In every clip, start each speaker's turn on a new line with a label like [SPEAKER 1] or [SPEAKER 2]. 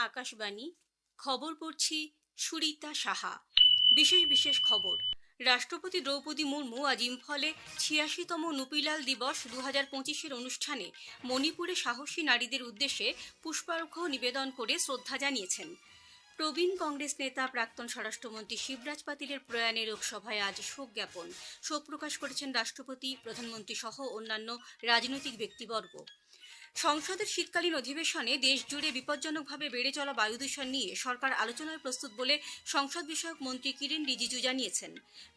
[SPEAKER 1] আকাশবাণী খবর পড়ছি সুরিতা সাহা। বিশেষ খবর। রাষ্ট্রপতি দ্রৌপদী মুর্মু আজ ইম্ফলে ৮৬তম নুপিলাল দিবস ২০২৫-এর অনুষ্ঠানে মণিপুরে সাহসী নারীদের উদ্দেশ্যে পুষ্পার্ঘ্য নিবেদন করে শ্রদ্ধা জানিয়েছেন। প্রবীণ কংগ্রেস নেতা প্রাক্তন স্বরাষ্ট্রমন্ত্রী শিবরাজ পাতিলের প্রয়াণে লোকসভায় আজ শোক জ্ঞাপন শোক প্রকাশ করেছেন রাষ্ট্রপতি, প্রধানমন্ত্রী সহ অন্যান্য রাজনৈতিক ব্যক্তিবর্গ। সংসদের শীতকালীন অধিবেশনে দেশ জুড়ে বিপজ্জনকভাবে বেড়ে চলা বায়ু দূষণ নিয়ে সরকার আলোচনায় প্রস্তুত বলে সংসদ বিষয়ক মন্ত্রী কিরেন রিজিজু জানিয়েছেন।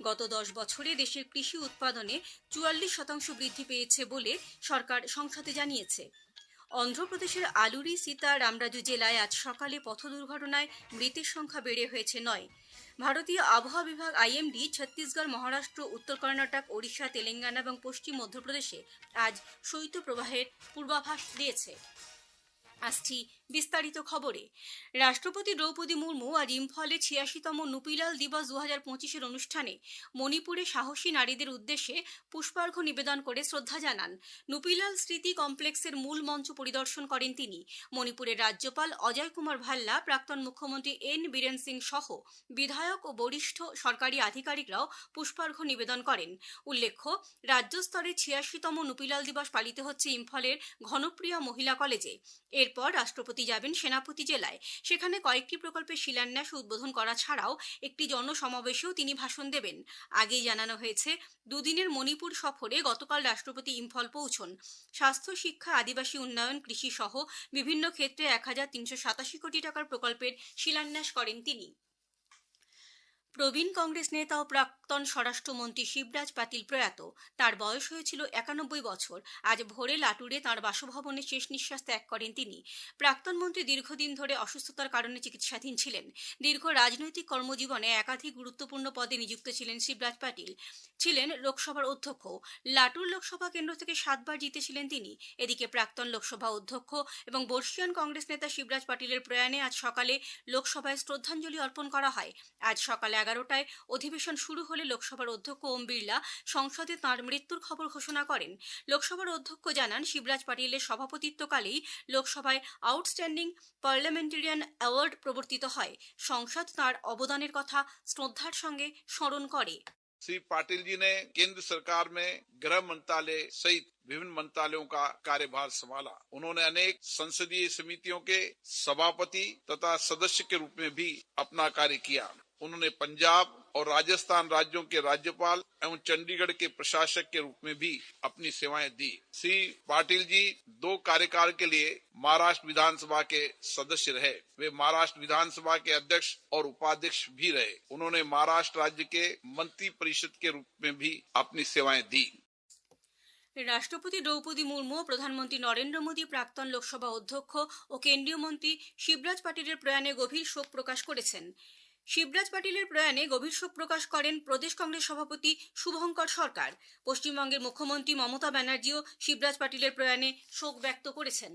[SPEAKER 1] গত ১০ বছরে দেশের কৃষি উৎপাদনে ৪৪% বৃদ্ধি পেয়েছে বলে সরকার সংসদে জানিয়েছে। অন্ধ্রপ্রদেশের আলুরি সীতা রামরাজু জেলায় আজ সকালে পথ দুর্ঘটনায় মৃতের সংখ্যা বেড়ে হয়েছে ৯। ভারতীয় আবহাওয়া বিভাগ আইএমডি ছত্তিশগড়, মহারাষ্ট্র, উত্তর কর্ণাটক, ওড়িশা, তেলেঙ্গানা এবং পশ্চিম মধ্যপ্রদেশে আজ শৈত্যপ্রবাহের পূর্বাভাস দিয়েছে। আসছি বিস্তারিত খবরে। রাষ্ট্রপতি দ্রৌপদী মুর্মু আজ ইম্ফলে ৮৬তম নুপিলাল দিবস ২০২৫-এর অনুষ্ঠানে মণিপুরে সাহসী নারীদের উদ্দেশ্যে পুষ্পার্ঘ্য নিবেদন করে শ্রদ্ধা জানান। নুপিলাল স্মৃতি কমপ্লেক্সের মূল মঞ্চ পরিদর্শন করেন তিনি। মণিপুরের রাজ্যপাল অজয় কুমার ভাল্লা, প্রাক্তন মুখ্যমন্ত্রী এন বীরেন সিং সহ বিধায়ক ও বরিষ্ঠ সরকারি আধিকারিকরাও পুষ্পার্ঘ্য নিবেদন করেন। উল্লেখ্য, রাজ্য স্তরে ৮৬তম নুপিলাল দিবস পালিত হচ্ছে ইম্ফলের ঘনপ্রিয়া মহিলা কলেজে। এরপর রাষ্ট্রপতি যাবেন সেনাপতি জেলায়। সেখানে কয়েকটি প্রকল্পের শিলান্যাস ও উদ্বোধন করা ছাড়াও একটি জনসমাবেশেও তিনি ভাষণ দেবেন। আগেই জানানো হয়েছে, দুদিনের মণিপুর সফরে গতকাল রাষ্ট্রপতি ইম্ফল পৌঁছন। স্বাস্থ্য, শিক্ষা, আদিবাসী উন্নয়ন, কৃষি সহ বিভিন্ন ক্ষেত্রে ১,৩৮৭ কোটি টাকার প্রকল্পের শিলান্যাস করেন তিনি। প্রবীণ কংগ্রেস নেতা ও প্রাক্তন স্বরাষ্ট্রমন্ত্রী শিবরাজ পাতিল প্রয়াত। তার বয়স হয়েছিল ৯১ বছর। আজ ভোরে লাটুরে তাঁর বাসভবনে শেষ নিঃশ্বাস ত্যাগ করেন তিনি। প্রাক্তন মন্ত্রী দীর্ঘদিন ধরে অসুস্থতার কারণে চিকিৎসাধীন ছিলেন। দীর্ঘ রাজনৈতিক কর্মজীবনে একাধিক গুরুত্বপূর্ণ পদে নিযুক্ত ছিলেন শিবরাজ পাতিল। ছিলেন লোকসভার অধ্যক্ষ। লাটুর লোকসভা কেন্দ্র থেকে ৭ বার জিতেছিলেন তিনি। এদিকে প্রাক্তন লোকসভা অধ্যক্ষ এবং বর্ষীয়ান কংগ্রেস নেতা শিবরাজ পাতিলের প্রয়াণে আজ সকালে লোকসভায় শ্রদ্ধাঞ্জলি অর্পণ করা হয়। আজ সকালে ১১টায় অধিবেশন শুরু হলে লোকসভার অধ্যক্ষ ওম বিড়লা সংসদে তাঁর মৃত্যুর খবর ঘোষণা করেন। লোকসভার অধ্যক্ষ জানান, শিবরাজ পাটিলের সভাপতিত্বকালেই লোকসভায় আউটস্ট্যান্ডিং পার্লামেন্টারিয়ান অ্যাওয়ার্ড প্রবর্তিত হয়। সংসদ তাঁর অবদানের কথা শ্রদ্ধার সঙ্গে স্মরণ করে।
[SPEAKER 2] श्री पाटिल जी ने केंद्र सरकार में गृह मंत्रालय सहित विभिन्न मंत्रालयों का कार्यभार संभाला। उन्होंने अनेक संसदीय समितियों के सभापति तथा सदस्य के रूप में भी अपना कार्य किया। उन्होंने पंजाब और राजस्थान राज्यों के राज्यपाल एवं चंडीगढ़ के प्रशासक के रूप में भी अपनी सेवाएं दी। श्री पाटिल जी 2 कार्यकाल के लिए महाराष्ट्र विधानसभा के सदस्य रहे। वे महाराष्ट्र विधानसभा के अध्यक्ष और उपाध्यक्ष भी रहे। उन्होंने महाराष्ट्र राज्य के मंत्री परिषद के रूप में भी अपनी सेवाएं दी।
[SPEAKER 1] রাষ্ট্রপতি দ্রৌপদী মুর্মু, প্রধানমন্ত্রী নরেন্দ্র মোদী, প্রাক্তন লোকসভা অধ্যক্ষ ও কেন্দ্রীয় মন্ত্রী শিবরাজ পাটিলের প্রয়াণে গভীর শোক প্রকাশ করেছেন। শিবরাজ পাটিলের প্রয়াণে গভীর শোক প্রকাশ করেন প্রদেশ কংগ্রেস সভাপতি শুভঙ্কর সরকার। পশ্চিমবঙ্গের মুখ্যমন্ত্রী মমতা ব্যানার্জিও শিবরাজ পাটিলের প্রয়াণে শোক ব্যক্ত করেছেন।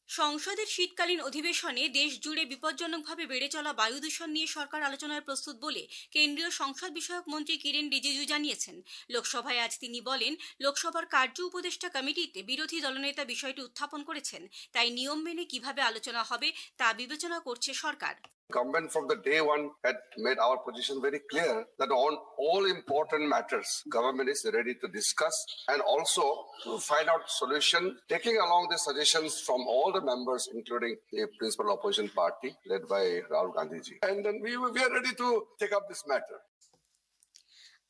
[SPEAKER 1] সংসদের শীতকালীন অধিবেশনে দেশ জুড়ে বিপজ্জনকভাবে বেড়ে চলা বায়ু দূষণ নিয়ে সরকার আলোচনায় প্রস্তুত বলে কেন্দ্রীয় সংসদ বিষয়ক মন্ত্রী কিরেন রিজিজু জানিয়েছেন। লোকসভায় আজ তিনি বলেন, লোকসভার কার্য উপদেষ্টা কমিটিতে বিরোধী দলনেতা বিষয়টি উত্থাপন করেছেন। তাই নিয়ম মেনে কিভাবে আলোচনা হবে তা বিবেচনা করছে সরকার।
[SPEAKER 3] Government from the day one had made our position very clear that on all important matters, government is ready to discuss and also to find out solution, taking along the suggestions from all the members, including the principal opposition party led by Rahul Gandhi ji. And then we are ready to take up this matter.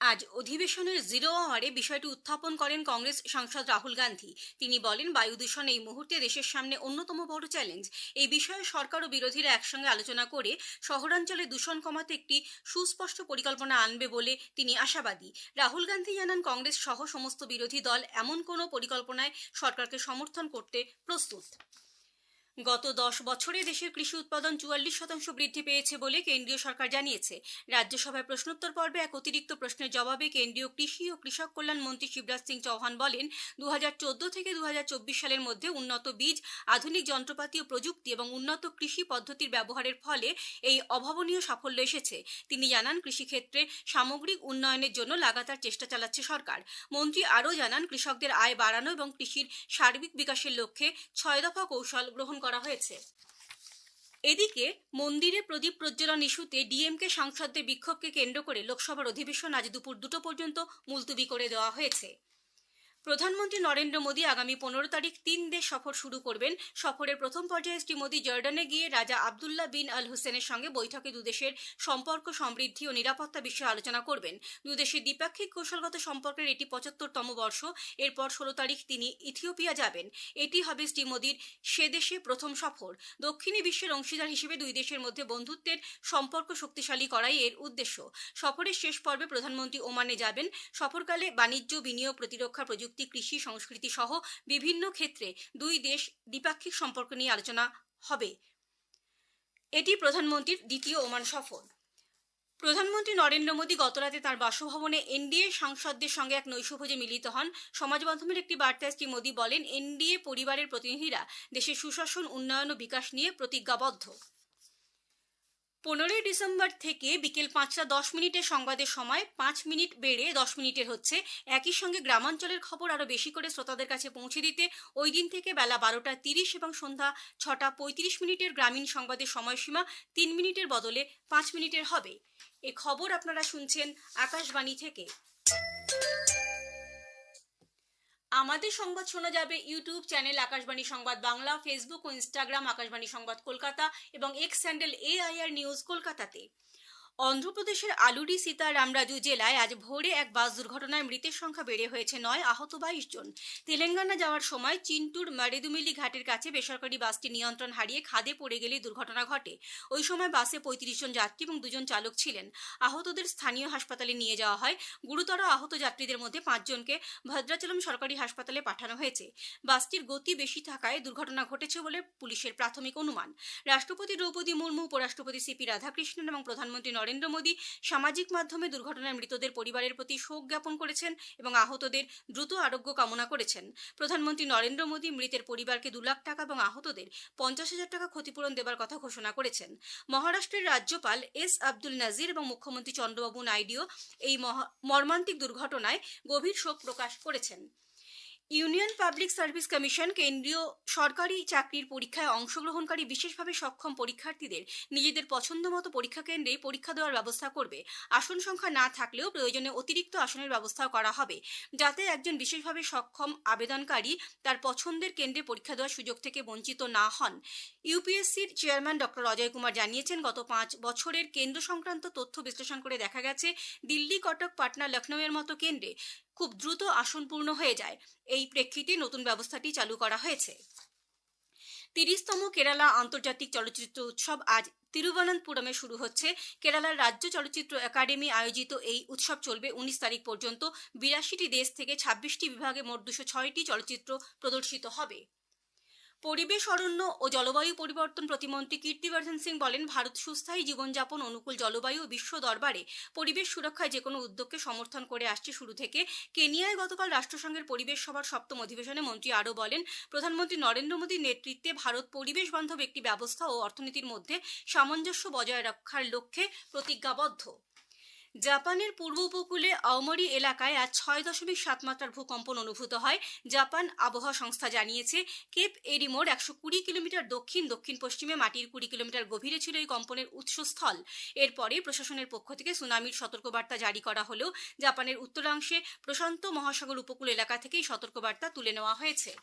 [SPEAKER 1] আজ অধিবেশনের zero আওয়ারে বিষয়টি উত্থাপন করেন কংগ্রেস সাংসদ রাহুল গান্ধী। তিনি বলেন, বায়ু দূষণ এই মুহূর্তে দেশের সামনে অন্যতম বড় চ্যালেঞ্জ। এই বিষয়ে সরকার ও বিরোধীরা একসঙ্গে আলোচনা করে শহরাঞ্চলে দূষণ কমাতে একটি সুস্পষ্ট পরিকল্পনা আনবে বলে তিনি আশাবাদী। রাহুল গান্ধী জানান, কংগ্রেস সহ সমস্ত বিরোধী দল এমন কোনো পরিকল্পনায় সরকারকে সমর্থন করতে প্রস্তুত। গত 10 বছরে দেশের কৃষি উৎপাদন 44% বৃদ্ধি পেয়েছে বলে কেন্দ্রীয় সরকার জানিয়েছে। রাজ্যসভায় প্রশ্নোত্তর পর্বে এক অতিরিক্ত প্রশ্নের জবাবে কেন্দ্রীয় কৃষি ও কৃষক কল্যাণ মন্ত্রী শিবরাজ সিং চৌহান বলেন, 2014 থেকে 2024 সালের মধ্যে উন্নত বীজ, আধুনিক যন্ত্রপাতি ও প্রযুক্তি এবং উন্নত কৃষি পদ্ধতির ব্যবহারের ফলে এই অভাবনীয় সাফল্য এসেছে। তিনি জানান, কৃষিক্ষেত্রে সামগ্রিক উন্নয়নের জন্য লাগাতার চেষ্টা চালাচ্ছে সরকার। মন্ত্রী আরও জানান, কৃষকদের আয় বাড়ানো এবং কৃষির সার্বিক বিকাশের লক্ষ্যে 6 দফা কৌশল গ্রহণ করা হয়েছে। এদিকে মন্দিরে প্রদীপ প্রজ্বলন ইস্যুতে ডিএমকে সাংসদদের বিক্ষোভকে কেন্দ্র করে লোকসভার অধিবেশন আজ দুপুর 2টো পর্যন্ত মুলতুবি করে দেওয়া হয়েছে। প্রধানমন্ত্রী নরেন্দ্র মোদী আগামী 15 তারিখ 3 দেশ সফর শুরু করবেন। সফরের প্রথম পর্যায়ে শ্রী মোদী জর্ডানে গিয়ে রাজা আবদুল্লাহ বিন আল হুসেনের সঙ্গে বৈঠকে দুদেশের সম্পর্ক সমৃদ্ধি ও নিরাপত্তা বিষয়ে আলোচনা করবেন। দুদেশের দ্বিপাক্ষিক কৌশলগত সম্পর্কের এটি 75তম বর্ষ। এরপর 16 তারিখ তিনি ইথিওপিয়া যাবেন। এটি হবে শ্রী মোদীর সে দেশে প্রথম সফর। দক্ষিণী বিশ্বের অংশীদার হিসেবে দুই দেশের মধ্যে বন্ধুত্বের সম্পর্ক শক্তিশালী করাই এর উদ্দেশ্য। সফরের শেষ পর্বে প্রধানমন্ত্রী ওমানে যাবেন। সফরকালে বাণিজ্য, বিনিয়োগ, প্রতিরক্ষা, প্রযুক্তি, কৃষি, সংস্কৃতি সহ বিভিন্ন ক্ষেত্রে দুই দেশ দ্বিপাক্ষিক সম্পর্ক নিয়ে আলোচনা হবে। এটি প্রধানমন্ত্রীর দ্বিতীয় ওমান সফর। প্রধানমন্ত্রী নরেন্দ্র মোদী গতরাতে তাঁর বাসভবনে এনডিএ সাংসদদের সঙ্গে এক নৈশভোজে মিলিত হন। সমাজ মাধ্যমের একটি বার্তায় শ্রী মোদী বলেন, এনডিএ পরিবারের প্রতিনিধিরা দেশের সুশাসন, উন্নয়ন ও বিকাশ নিয়ে প্রতিজ্ঞাবদ্ধ। 15 ডিসেম্বর থেকে বিকেল 5টা 10 সংবাদের সময় 5 মিনিট বেড়ে 10 মিনিটের হচ্ছে। একই সঙ্গে গ্রামাঞ্চলের খবর আরও বেশি করে শ্রোতাদের কাছে পৌঁছে দিতে ওই দিন থেকে বেলা 12টা 30 এবং সন্ধ্যা 6টা 35 গ্রামীণ সংবাদের সময়সীমা 3 মিনিটের বদলে 5 মিনিটের হবে। এ খবর আপনারা শুনছেন আকাশবাণী থেকে। আমাদের সংবাদ শোনা যাবে ইউটিউব চ্যানেল আকাশবাণী সংবাদ বাংলা, ফেসবুক ও ইনস্টাগ্রাম আকাশবাণী সংবাদ কলকাতা এবং এক্স হ্যান্ডেল AIR নিউজ কলকাতাতে। অন্ধ্রপ্রদেশের আলুরি সীতারামরাজু জেলায় আজ ভোরে এক বাস দুর্ঘটনায় মৃতের সংখ্যা বেড়ে হয়েছে 9, আহত 22 জন। তেলেঙ্গানা যাওয়ার সময় চিন্টুর মারেদুমিলি ঘাটের কাছে বেসরকারি বাসটি নিয়ন্ত্রণ হারিয়ে খাদে পড়ে গেলে দুর্ঘটনা ঘটে। ওই সময় বাসে 35 জন যাত্রী এবং 2 জন চালক ছিলেন। আহতদের স্থানীয় হাসপাতালে নিয়ে যাওয়া হয়। গুরুতর আহত যাত্রীদের মধ্যে 5 জনকে ভদ্রাচলম সরকারি হাসপাতালে পাঠানো হয়েছে। বাসটির গতি বেশি থাকায় দুর্ঘটনা ঘটেছে বলে পুলিশের প্রাথমিক অনুমান। রাষ্ট্রপতি দ্রৌপদী মুর্মু, উপরাষ্ট্রপতি CP রাধাকৃষ্ণন এবং প্রধানমন্ত্রী নরেন্দ্র মোদী সামাজিক মাধ্যমে দুর্ঘটনায় মৃতদের পরিবারের প্রতি শোক জ্ঞাপন করেছেন এবং আহতদের দ্রুত আরোগ্য কামনা করেছেন। প্রধানমন্ত্রী নরেন্দ্র মোদী মৃতের পরিবারকে 2 লাখ টাকা এবং আহতদের 50,000 টাকা ক্ষতিপূরণ দেবার কথা ঘোষণা করেছেন। মহারাষ্ট্রের রাজ্যপাল S আব্দুল নাজির এবং মুখ্যমন্ত্রী চন্দ্রবাবু নাইডুও এই মর্মান্তিক দুর্ঘটনায় গভীর শোক প্রকাশ করেছেন। ইউনিয়ন পাবলিক সার্ভিস কমিশন কেন্দ্রীয় সরকারি চাকরির পরীক্ষায় অংশগ্রহণকারী বিশেষভাবে সক্ষম পরীক্ষার্থীদের নিজেদের পছন্দমতো পরীক্ষা কেন্দ্রে পরীক্ষা দেওয়ার ব্যবস্থা করবে। আসন সংখ্যা না থাকলেও প্রয়োজনে অতিরিক্ত আসনের ব্যবস্থাও করা হবে, যাতে একজন বিশেষভাবে সক্ষম আবেদনকারী তার পছন্দের কেন্দ্রে পরীক্ষা দেওয়ার সুযোগ থেকে বঞ্চিত না হন। ইউপিএসসির চেয়ারম্যান ডক্টর অজয় কুমার জানিয়েছেন, গত 5 বছরের কেন্দ্র সংক্রান্ত তথ্য বিশ্লেষণ করে দেখা গেছে দিল্লি, কটক, পাটনা, লখনউয়ের মতো কেন্দ্রে খুব দ্রুত আসন পূর্ণ হয়ে যায়। এই প্রেক্ষিতে নতুন ব্যবস্থাটি চালু করা হয়েছে। 30তম কেরালা আন্তর্জাতিক চলচ্চিত্র উৎসব আজ তিরুবনন্তপুরমে শুরু হচ্ছে। কেরালার রাজ্য চলচ্চিত্র একাডেমি আয়োজিত এই উৎসব চলবে 19 তারিখ পর্যন্ত। 82টি দেশ থেকে 26টি বিভাগে মোট 206টি চলচ্চিত্র প্রদর্শিত হবে। পরিবেশ, অরণ্য ও জলবায়ু পরিবর্তন প্রতিমন্ত্রী কীর্তিবর্ধন সিং বলেন, ভারত সুস্থায়ী জীবনযাপন, অনুকূল জলবায়ু ও বিশ্ব দরবারে পরিবেশ সুরক্ষায় যে কোনো উদ্যোগকে সমর্থন করে আসছে শুরু থেকে। কেনিয়ায় গতকাল রাষ্ট্রসংঘের পরিবেশ সভার 7ম অধিবেশনে মন্ত্রী আরও বলেন, প্রধানমন্ত্রী নরেন্দ্র মোদীর নেতৃত্বে ভারত পরিবেশ বান্ধব একটি ব্যবস্থা ও অর্থনীতির মধ্যে সামঞ্জস্য বজায় রাখার লক্ষ্যে প্রতিজ্ঞাবদ্ধ। জাপানের পূর্ব উপকূলে আওমরি এলাকায় আজ 6.7 মাত্রার ভূকম্পন অনুভূত হয়। জাপান আবহাওয়া সংস্থা জানিয়েছে, কেপ এরিমোর 120 কিলোমিটার দক্ষিণ পশ্চিমে মাটির 20 কিলোমিটার গভীরে ছিল এই কম্পনের উৎসস্থল। এরপরে প্রশাসনের পক্ষ থেকে সুনামির সতর্কবার্তা জারি করা হলেও জাপানের উত্তরাংশে প্রশান্ত মহাসাগর উপকূল এলাকা থেকেই সতর্কবার্তা তুলে নেওয়া হয়েছে।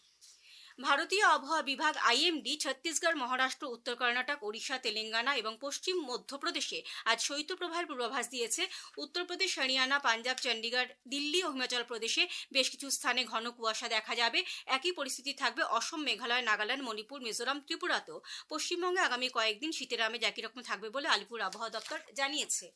[SPEAKER 1] ভারতীয় আবহাওয়া বিভাগ IMD ছত্তিশগড়, মহারাষ্ট্র, উত্তর কর্ণাটক, ওড়িশা, তেলেঙ্গানা এবং পশ্চিম মধ্যপ্রদেশে আজ শৈত্যপ্রবাহের পূর্বাভাস দিয়েছে। উত্তরপ্রদেশ, হরিয়ানা, পাঞ্জাব, চণ্ডীগড়, দিল্লি ও হিমাচল প্রদেশে বেশ কিছু স্থানে ঘন কুয়াশা দেখা যাবে। একই পরিস্থিতি থাকবে অসম, মেঘালয়, নাগাল্যান্ড, মণিপুর, মিজোরাম, ত্রিপুরাতেও। পশ্চিমবঙ্গে আগামী কয়েকদিন শীতের আমেজ একই রকম থাকবে বলে আলিপুর আবহাওয়া দপ্তর জানিয়েছে।